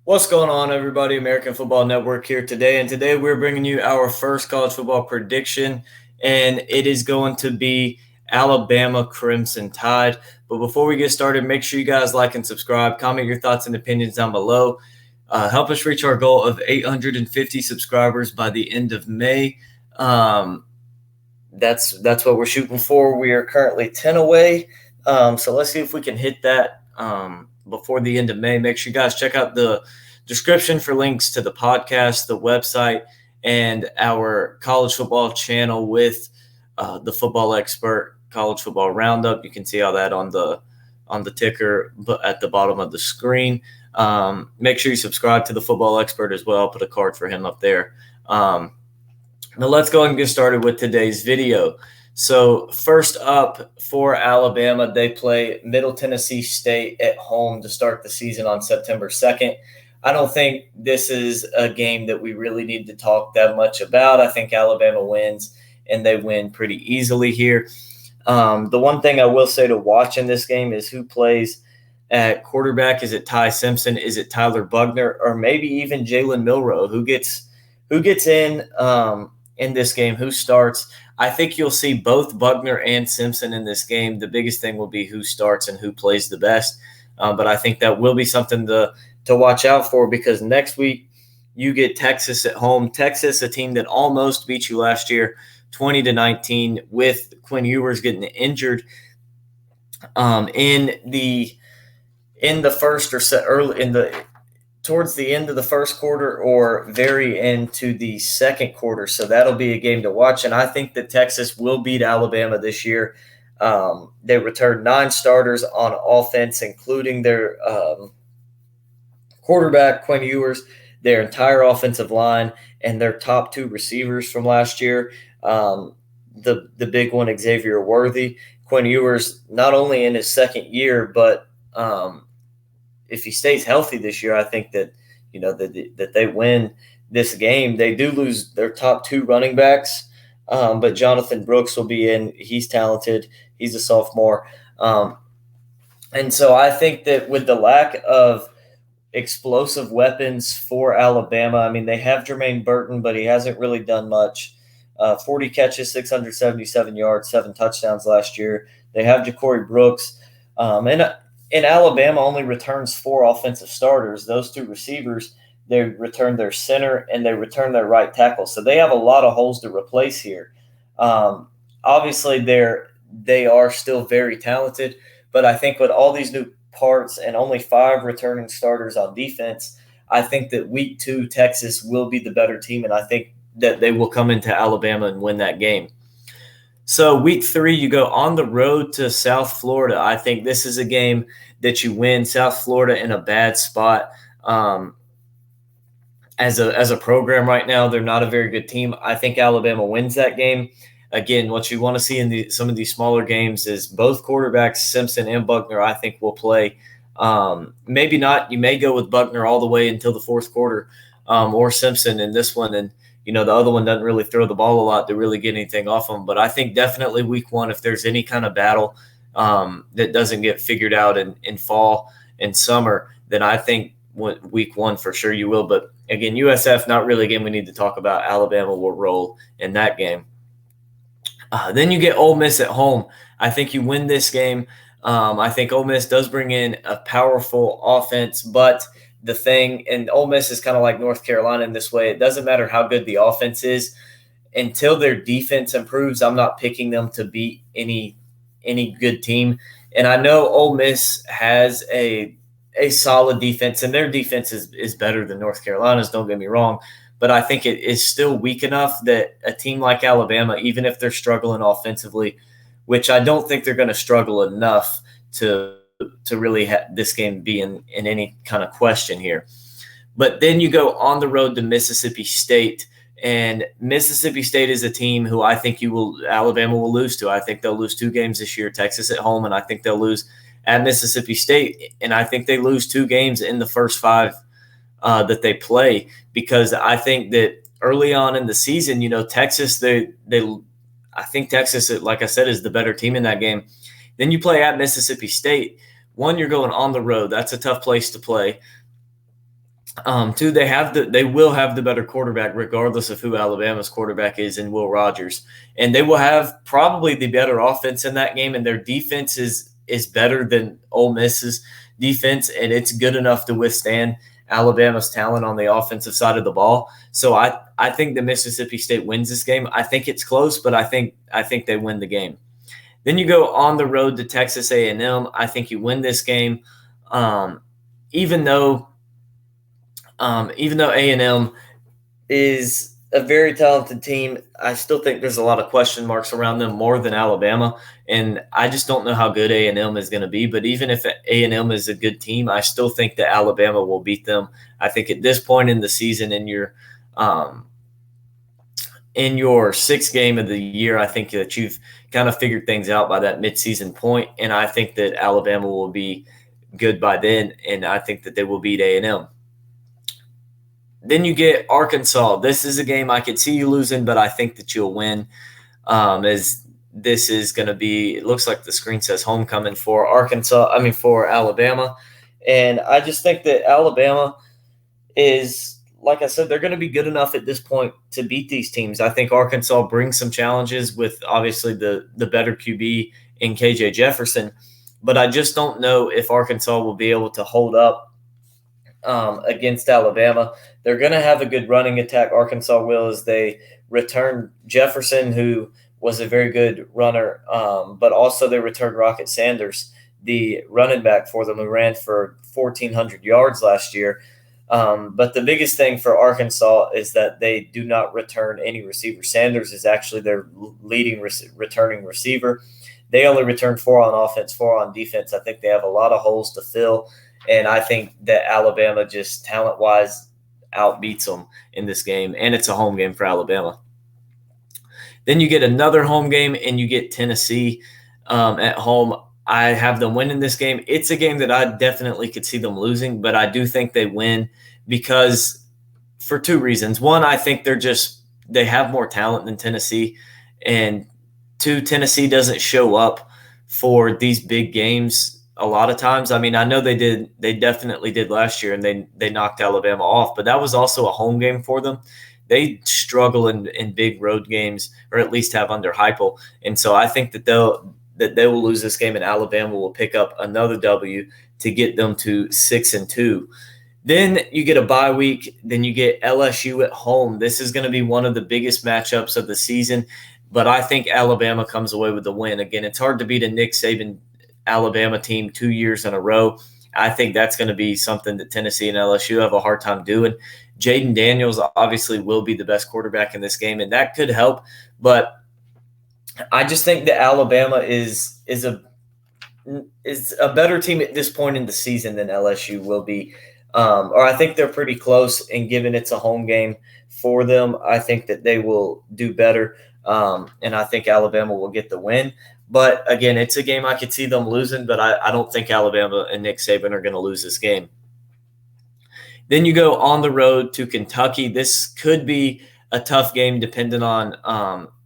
What's going on, everybody? American Football Network here today. And today we're bringing you our first college football prediction, and it is going to be Alabama Crimson Tide. But before we get started, make sure you guys like and subscribe. Comment your thoughts and opinions down below. Help us reach our goal of 850 subscribers by the end of May. That's what we're shooting for. We are currently 10 away. So let's see if we can hit that before the end of May. Make sure you guys check out the description for links to the podcast, the website, and our college football channel with the football expert college football roundup. You can see all that on the ticker at the bottom of the screen. Make sure you subscribe to the football expert as well. I'll put a card for him up there. Now let's go ahead and get started with today's video. So first up for Alabama, they play Middle Tennessee State at home to start the season on September 2nd. I don't think this is a game that we really need to talk that much about. I think Alabama wins, and they win pretty easily here. The one thing I will say to watch in this game is who plays at quarterback. Is it Ty Simpson? Is it Tyler Buchner? Or maybe even Jalen Milroe? Who gets in this game? Who starts? I think you'll see both Buchner and Simpson in this game. The biggest thing will be who starts and who plays the best. But I think that will be something to watch out for, because next week you get Texas at home. Texas, a team that almost beat you last year, 20-19, with Quinn Ewers getting injured in the first or early in the towards the end of the first quarter or very into the second quarter. So that'll be a game to watch. And I think that Texas will beat Alabama this year. They returned 9 starters on offense, including their quarterback, Quinn Ewers, their entire offensive line, and their top 2 receivers from last year. The big one, Xavier Worthy. Quinn Ewers, not only in his second year, but if he stays healthy this year, I think that that they win this game. They do lose their top 2 running backs, but Jonathan Brooks will be in. He's talented. He's a sophomore, and so I think that with the lack of explosive weapons for Alabama, I mean, they have Jermaine Burton, but he hasn't really done much. 40 catches, 677 yards, 7 touchdowns last year. They have Ja'Cory Brooks, and Alabama only returns 4 offensive starters. Those 2 receivers, they return their center and they return their right tackle. So they have a lot of holes to replace here. Obviously, they are still very talented, but I think with all these new parts and only 5 returning starters on defense, I think that week 2 Texas will be the better team, and I think that they will come into Alabama and win that game. So week 3, you go on the road to South Florida. I think this is a game that you win. South Florida in a bad spot as a program right now. They're not a very good team. I think Alabama wins that game. Again, what you want to see in some of these smaller games is both quarterbacks, Simpson and Buchner, I think will play. Maybe not. You may go with Buchner all the way until the fourth quarter, or Simpson in this one, and the other one doesn't really throw the ball a lot to really get anything off them. But I think definitely week 1, if there's any kind of battle that doesn't get figured out in fall and summer, then I think week 1 for sure you will. But again, USF, not really a game we need to talk about. Alabama will roll in that game. Then you get Ole Miss at home. I think you win this game. I think Ole Miss does bring in a powerful offense, but the thing, and Ole Miss is kind of like North Carolina in this way, it doesn't matter how good the offense is. Until their defense improves, I'm not picking them to beat any good team. And I know Ole Miss has a solid defense, and their defense is better than North Carolina's, don't get me wrong. But I think it is still weak enough that a team like Alabama, even if they're struggling offensively, which I don't think they're going to struggle enough to really have this game be in any kind of question here. But then you go on the road to Mississippi State, and Mississippi State is a team who I think Alabama will lose to. I think they'll lose 2 games this year, Texas at home, and I think they'll lose at Mississippi State. And I think they lose 2 games in the first 5 that they play, because I think that early on in the season, Texas, I think Texas, like I said, is the better team in that game. Then you play at Mississippi State. One, you're going on the road. That's a tough place to play. Two, they will have the better quarterback, regardless of who Alabama's quarterback is, in Will Rogers, and they will have probably the better offense in that game, and their defense is better than Ole Miss's defense, and it's good enough to withstand Alabama's talent on the offensive side of the ball. So I think the Mississippi State wins this game. I think it's close, but I think they win the game. Then you go on the road to Texas A&M. I think you win this game, um, even though A&M is a very talented team. I still think there's a lot of question marks around them more than Alabama, and I just don't know how good A&M is going to be. But even if A&M is a good team, I still think that Alabama will beat them. I think at this point in the season, in your sixth game of the year, I think that you've kind of figured things out by that midseason point, and I think that Alabama will be good by then, and I think that they will beat A&M. Then you get Arkansas. This is a game I could see you losing, but I think that you'll win. As this is going to be, it looks like the screen says homecoming for for Alabama. And I just think that Alabama is, like I said, they're going to be good enough at this point to beat these teams. I think Arkansas brings some challenges with obviously the better QB in KJ Jefferson, but I just don't know if Arkansas will be able to hold up against Alabama. They're going to have a good running attack, Arkansas will, as they return Jefferson, who was a very good runner, but also they returned Rocket Sanders, the running back for them, who ran for 1,400 yards last year. But the biggest thing for Arkansas is that they do not return any receiver. Sanders is actually their leading returning receiver. They only return 4 on offense, 4 on defense. I think they have a lot of holes to fill. And I think that Alabama just talent-wise outbeats them in this game, and it's a home game for Alabama. Then you get another home game, and you get Tennessee at home. I have them winning this game. It's a game that I definitely could see them losing, but I do think they win because for 2 reasons. One, I think they have more talent than Tennessee, and 2, Tennessee doesn't show up for these big games a lot of times. I mean, I know they definitely did last year, and they knocked Alabama off, but that was also a home game for them. They struggle in big road games, or at least have under Heupel. And so I think that they will lose this game, and Alabama will pick up another W to get them to 6-2. Then you get a bye week. Then you get LSU at home. This is going to be one of the biggest matchups of the season, but I think Alabama comes away with the win. Again, it's hard to beat a Nick Saban Alabama team 2 years in a row. I think that's going to be something that Tennessee and LSU have a hard time doing. Jaden Daniels obviously will be the best quarterback in this game, and that could help. But I just think that Alabama is a better team at this point in the season than LSU will be. Or I think they're pretty close, and given it's a home game for them, I think that they will do better. And I think Alabama will get the win. But again, it's a game I could see them losing, but I don't think Alabama and Nick Saban are going to lose this game. Then you go on the road to Kentucky. This could be a tough game depending on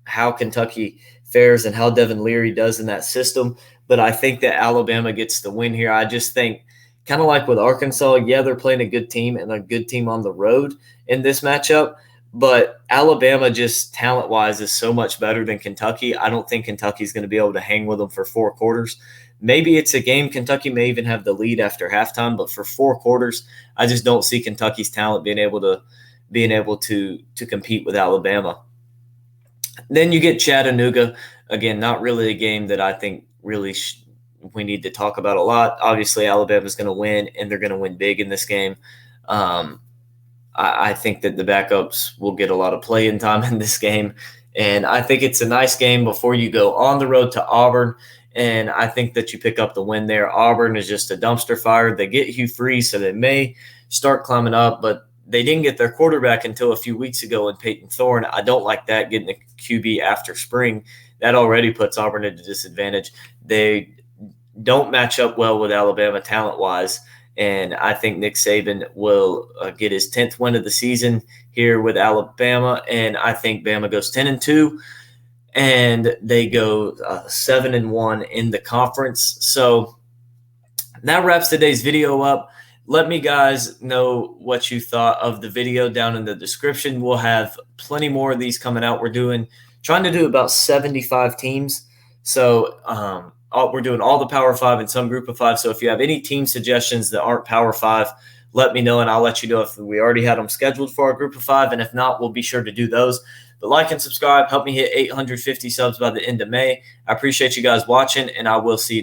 how Kentucky fares and how Devin Leary does in that system. But I think that Alabama gets the win here. I just think, kind of like with Arkansas, yeah, they're playing a good team and a good team on the road in this matchup. But Alabama, just talent-wise, is so much better than Kentucky. I don't think Kentucky's going to be able to hang with them for 4 quarters. Maybe it's a game Kentucky may even have the lead after halftime, but for 4 quarters, I just don't see Kentucky's talent being able to compete with Alabama. Then you get Chattanooga. Again, not really a game that I think really we need to talk about a lot. Obviously, Alabama's going to win, and they're going to win big in this game. I think that the backups will get a lot of playing time in this game. And I think it's a nice game before you go on the road to Auburn. And I think that you pick up the win there. Auburn is just a dumpster fire. They get Hugh Freeze, so they may start climbing up, but they didn't get their quarterback until a few weeks ago in Peyton Thorne. I don't like that, getting a QB after spring. That already puts Auburn at a disadvantage. They don't match up well with Alabama talent-wise. And I think Nick Saban will get his 10th win of the season here with Alabama. And I think Bama goes 10-2, and they go 7-1 in the conference. So that wraps today's video up. Let me guys know what you thought of the video down in the description. We'll have plenty more of these coming out. We're trying to do about 75 teams. So we're doing all the Power 5 and some Group of 5. So if you have any team suggestions that aren't Power 5, let me know, and I'll let you know if we already had them scheduled for our Group of 5. And if not, we'll be sure to do those. But like and subscribe. Help me hit 850 subs by the end of May. I appreciate you guys watching, and I will see you next